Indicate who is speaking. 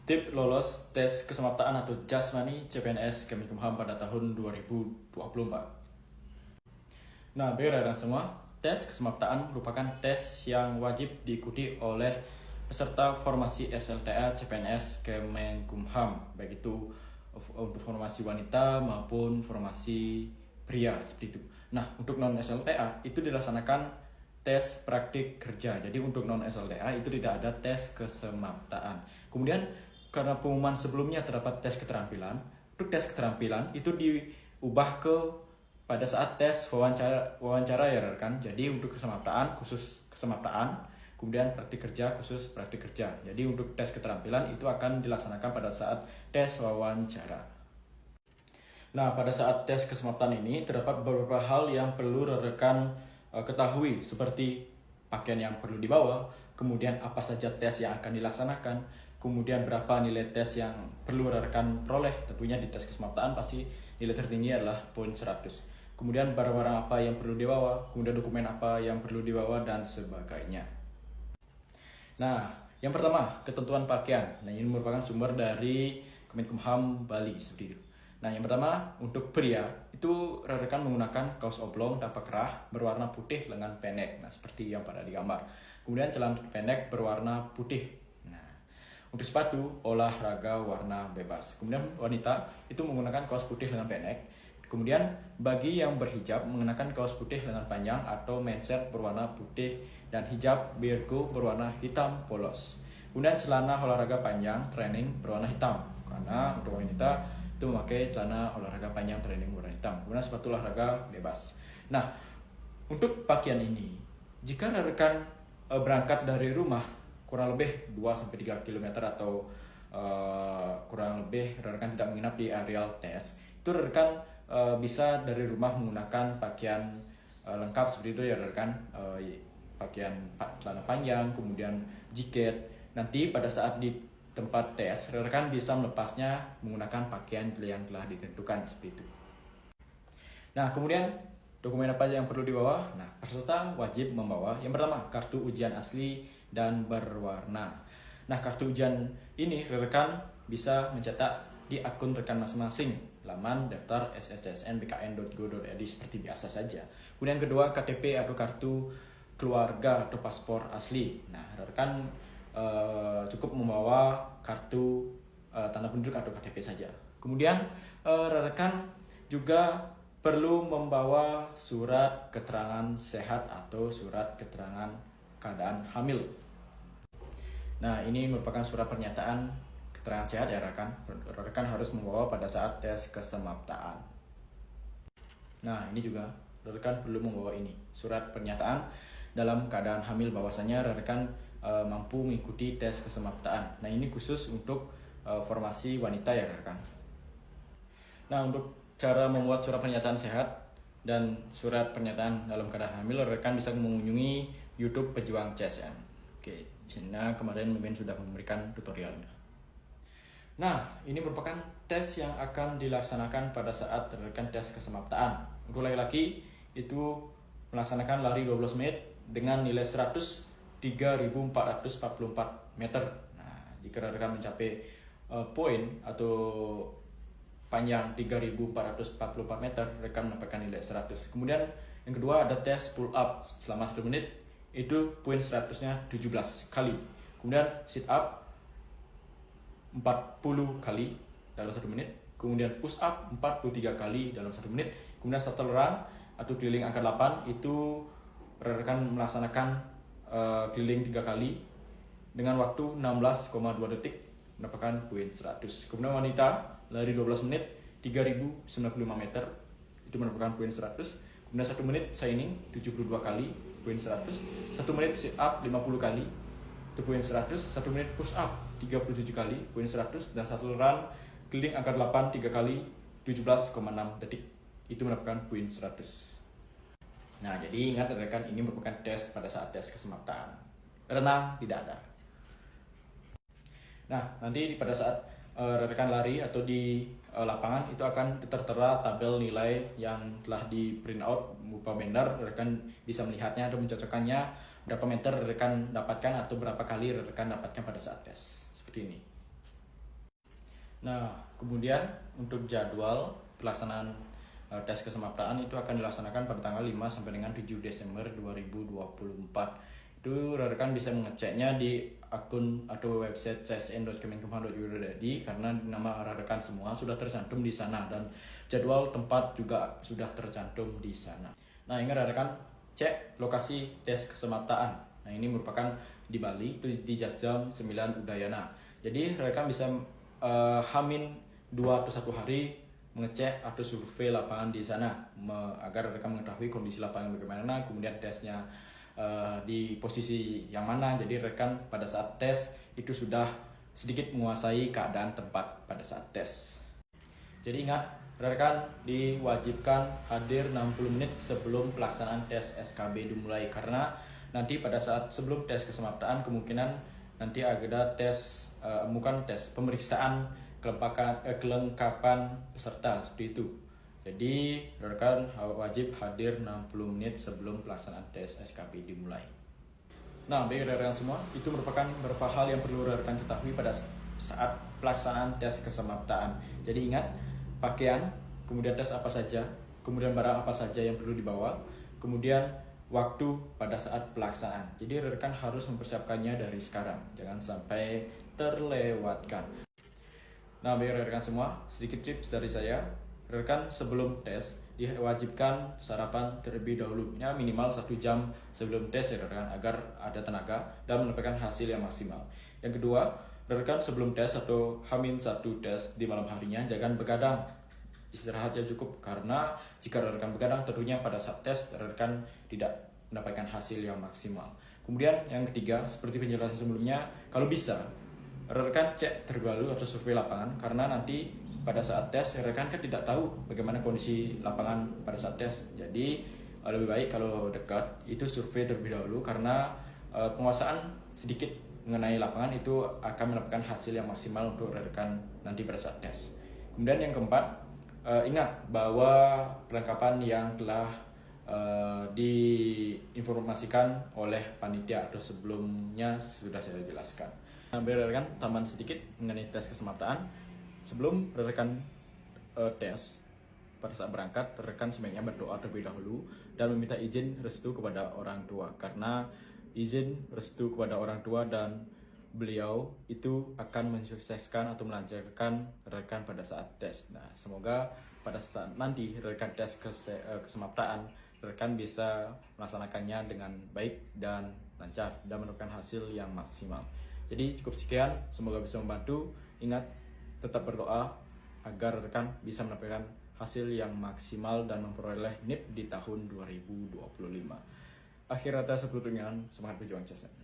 Speaker 1: Tip lolos tes kesemaptaan atau Jasmani CPNS Kemenkumham pada tahun 2024. Nah, baiklah semua, tes kesemaptaan merupakan tes yang wajib diikuti oleh peserta formasi SLTA CPNS Kemenkumham, baik itu untuk formasi wanita maupun formasi pria seperti itu. Nah, untuk non SLTA itu dilaksanakan tes praktik kerja. Jadi untuk non SLTA itu tidak ada tes kesemaptaan. Kemudian karena pengumuman sebelumnya terdapat tes keterampilan, untuk tes keterampilan itu diubah ke pada saat tes wawancara ya rekan. Jadi untuk kesemaptaan khusus kesemaptaan, kemudian praktik kerja khusus praktik kerja. Jadi untuk tes keterampilan itu akan dilaksanakan pada saat tes wawancara. Nah, pada saat tes kesemaptaan ini terdapat beberapa hal yang perlu rekan ketahui, seperti pakaian yang perlu dibawa, kemudian apa saja tes yang akan dilaksanakan, kemudian berapa nilai tes yang perlu rekan peroleh. Tentunya di tes kesemaptaan pasti nilai tertinggi adalah poin 100. Kemudian barang-barang apa yang perlu dibawa, kemudian dokumen apa yang perlu dibawa, dan sebagainya. Nah, yang pertama, ketentuan pakaian. Nah, ini merupakan sumber dari Kemenkumham Bali seperti itu. Nah, yang pertama untuk pria itu rekan menggunakan kaos oblong tanpa kerah berwarna putih lengan pendek. Nah, seperti yang pada digambar. Kemudian celana pendek berwarna putih. Nah, untuk sepatu olahraga warna bebas. Kemudian wanita itu menggunakan kaos putih lengan pendek. Kemudian bagi yang berhijab mengenakan kaos putih lengan panjang atau mindset berwarna putih dan hijab virgo berwarna hitam polos. Kemudian celana olahraga panjang training berwarna hitam, karena untuk wanita itu memakai celana olahraga panjang training warna hitam. Kemudian sepatu olahraga bebas. Nah, untuk pakaian ini, jika rekan berangkat dari rumah kurang lebih 2-3 km atau kurang lebih rekan tidak menginap di areal tes, itu rekan bisa dari rumah menggunakan pakaian lengkap seperti itu ya rekan, pakaian celana panjang, kemudian jaket. Nanti pada saat di tempat tes, rekan bisa melepasnya menggunakan pakaian yang telah ditentukan seperti itu. Nah, kemudian dokumen apa yang perlu dibawa? Nah, peserta wajib membawa yang pertama kartu ujian asli dan berwarna. Nah, kartu ujian ini rekan bisa mencetak di akun rekan masing-masing, laman daftar sstsn.bkn.go.id seperti biasa saja. Kemudian kedua, KTP atau kartu keluarga atau paspor asli. Nah, rekan cukup membawa kartu tanda penduduk atau KTP saja. Kemudian rekan juga perlu membawa surat keterangan sehat atau surat keterangan keadaan hamil. Nah, ini merupakan surat pernyataan keterangan sehat ya rekan. Rekan harus membawa pada saat tes kesemaptaan. Nah, ini juga rekan perlu membawa ini surat pernyataan dalam keadaan hamil bahwasanya rekan mampu mengikuti tes kesemaptaan. Nah, ini khusus untuk formasi wanita ya rekan. Nah, untuk cara membuat surat pernyataan sehat dan surat pernyataan dalam keadaan hamil, rekan bisa mengunjungi YouTube Pejuang CSN. Oke, di sini kemarin Mimin sudah memberikan tutorialnya. Nah, ini merupakan tes yang akan dilaksanakan pada saat rekan tes kesemaptaan. Untuk laki-laki itu melaksanakan lari 12 menit dengan nilai 3.444 meter. Nah, jika rekan mencapai poin atau panjang 3.444 meter, rekan mendapatkan nilai 100. Kemudian yang kedua ada tes pull up selama 1 menit, itu poin 100-nya 17 kali. Kemudian sit up 40 kali dalam 1 menit. Kemudian push up 43 kali dalam 1 menit. Kemudian shuttle run atau keliling angka 8 itu rekan melaksanakan keliling 3 kali dengan waktu 16,2 detik mendapatkan poin 100. Kemudian wanita lari 12 menit 3.095 meter itu mendapatkan poin 100. Kemudian 1 menit shining 72 kali poin 100. 1 menit sit up 50 kali itu poin 100. 1 menit push up 37 kali poin 100. Dan shuttle run keliling angka 8 3 kali 17,6 detik itu mendapatkan poin 100. Nah, jadi ingat rekan, ini merupakan tes pada saat tes kesemaptaan. Renang tidak ada. Nah, nanti pada saat rekan lari atau di lapangan itu akan tertera tabel nilai yang telah di print out berupa banner. Rekan bisa melihatnya atau mencocokkannya berapa meter rekan dapatkan atau berapa kali rekan dapatkan pada saat tes. Seperti ini. Nah, kemudian untuk jadwal pelaksanaan tes kesemaptaan itu akan dilaksanakan pada tanggal 5 sampai dengan 7 Desember 2024. Itu rekan bisa mengeceknya di akun atau website csn.kemenkumham.go.id karena nama rekan semua sudah tercantum di sana dan jadwal tempat juga sudah tercantum di sana. Nah, ingat rekan, cek lokasi tes kesemaptaan. Nah, ini merupakan di Bali, itu di Jam 9 Udayana. Jadi rekan bisa hamin 2 atau 1 hari mengecek atau survei lapangan di sana agar rekan mengetahui kondisi lapangan bagaimana, kemudian tesnya di posisi yang mana. Jadi rekan pada saat tes itu sudah sedikit menguasai keadaan tempat pada saat tes. Jadi ingat, rekan diwajibkan hadir 60 menit sebelum pelaksanaan tes SKB dimulai karena nanti pada saat sebelum tes kesemaptaan kemungkinan nanti ada tes pemeriksaan kelengkapan peserta seperti itu. Jadi rekan wajib hadir 60 menit sebelum pelaksanaan tes SKB dimulai. Nah, bagi rekan semua, itu merupakan beberapa hal yang perlu rekan ketahui pada saat pelaksanaan tes kesemaptaan. Jadi ingat, pakaian, kemudian tes apa saja, kemudian barang apa saja yang perlu dibawa, kemudian waktu pada saat pelaksanaan. Jadi rekan harus mempersiapkannya dari sekarang, jangan sampai terlewatkan. Nah, bagi rekan semua, sedikit tips dari saya. Rekan sebelum tes diwajibkan sarapan terlebih dahulu, ya minimal 1 jam sebelum tes ya rekan, agar ada tenaga dan mendapatkan hasil yang maksimal. Yang kedua, rekan sebelum tes atau H-1 tes di malam harinya jangan begadang. Istirahat yang cukup karena jika rekan begadang tentunya pada saat tes rekan tidak mendapatkan hasil yang maksimal. Kemudian yang ketiga, seperti penjelasan sebelumnya, kalau bisa rekan cek terlebih dahulu atau survei lapangan karena nanti pada saat tes rekan kan tidak tahu bagaimana kondisi lapangan pada saat tes. Jadi lebih baik kalau dekat itu survei terlebih dahulu karena penguasaan sedikit mengenai lapangan itu akan mendapatkan hasil yang maksimal untuk rekan nanti pada saat tes. Kemudian yang keempat, ingat bahwa perlengkapan yang telah diinformasikan oleh panitia atau sebelumnya sudah saya jelaskan. Rekan tambahan sedikit mengenai tes kesemaptaan. Sebelum rekan tes, pada saat berangkat, rekan sebaiknya berdoa terlebih dahulu dan meminta izin restu kepada orang tua. Karena izin restu kepada orang tua dan beliau itu akan mensukseskan atau melancarkan rekan pada saat tes. Nah, semoga pada saat nanti rekan tes kesemaptaan, rekan bisa melaksanakannya dengan baik dan lancar dan mendapatkan hasil yang maksimal. Jadi cukup sekian, semoga bisa membantu. Ingat, tetap berdoa agar rekan bisa mendapatkan hasil yang maksimal dan memperoleh NIP di tahun 2025. Akhir kata, semangat berjuang CSN.